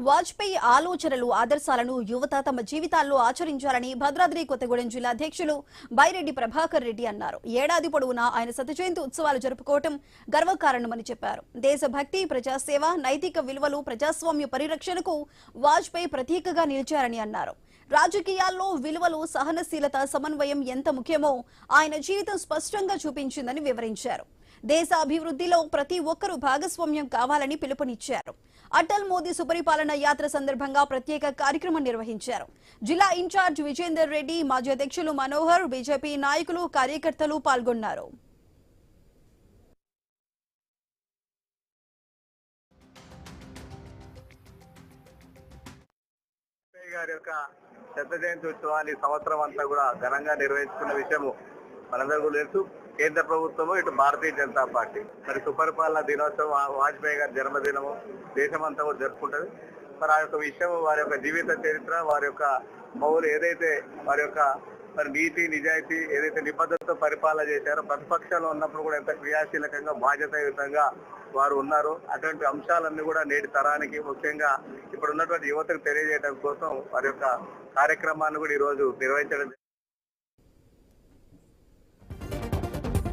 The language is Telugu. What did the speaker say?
వాజ్పేయి ఆలోచనలు ఆదర్శాలను యువత తమ జీవితాల్లో ఆచరించాలని భద్రాద్రి కొత్తగూడెం జిల్లా అధ్యక్షులు బైరెడ్డి ప్రభాకర్ రెడ్డి అన్నారు. ఏడాది పొడవునా ఆయన శత జయంతి ఉత్సవాలు జరుపుకోవడం గర్వకారణమని చెప్పారు. దేశభక్తి, ప్రజాసేవ, నైతిక విలువలు, ప్రజాస్వామ్య పరిరక్షణకు వాజ్పేయి ప్రతీకగా నిలిచారని అన్నారు. రాజకీయాల్లో విలువలు, సహనశీలత, సమన్వయం ఎంత ముఖ్యమో ఆయన జీవితం స్పష్టంగా చూపించిందని వివరించారు. దేశ అభివృద్ధిలో ప్రతి ఒక్కరూ భాగస్వామ్యం కావాలని పిలుపునిచ్చారు. అటల్ మోదీ సుపరిపాలన యాత్ర సందర్భంగా ప్రత్యేక కార్యక్రమం నిర్వహించారు. జిల్లా ఇన్ఛార్జ్ విజేందర్ రెడ్డి, మాజీ అధ్యక్షులు మనోహర్, బీజేపీ నాయకులు, కార్యకర్తలు పాల్గొన్నారు. శత జయంతి ఉత్సవాన్ని సంవత్సరం అంతా కూడా ఘనంగా నిర్వహించుకున్న విషయము మనందరూ తెలుసు. కేంద్ర ప్రభుత్వము, ఇటు భారతీయ జనతా పార్టీ మరి సుపరిపాలన దినోత్సవం, వాజ్పేయి గారి జన్మదినము దేశమంతా కూడా జరుపుకుంటది. మరి ఆ యొక్క విషయం, వారి యొక్క జీవిత చరిత్ర, వారి యొక్క మౌలు ఏదైతే వారి యొక్క మరి నీతి నిజాయితీ ఏదైతే నిబద్ధతతో పరిపాలన చేశారో, ప్రతిపక్షంలో ఉన్నప్పుడు కూడా ఎంత క్రియాశీలకంగా బాధ్యతాయుతంగా వారు ఉన్నారు. అటువంటి అంశాలన్నీ కూడా నేటి తరానికి, ముఖ్యంగా ఇప్పుడు ఉన్నటువంటి యువతకు తెలియజేయడం కోసం వారి యొక్క కార్యక్రమాన్ని కూడా ఈ రోజు నిర్వహించడం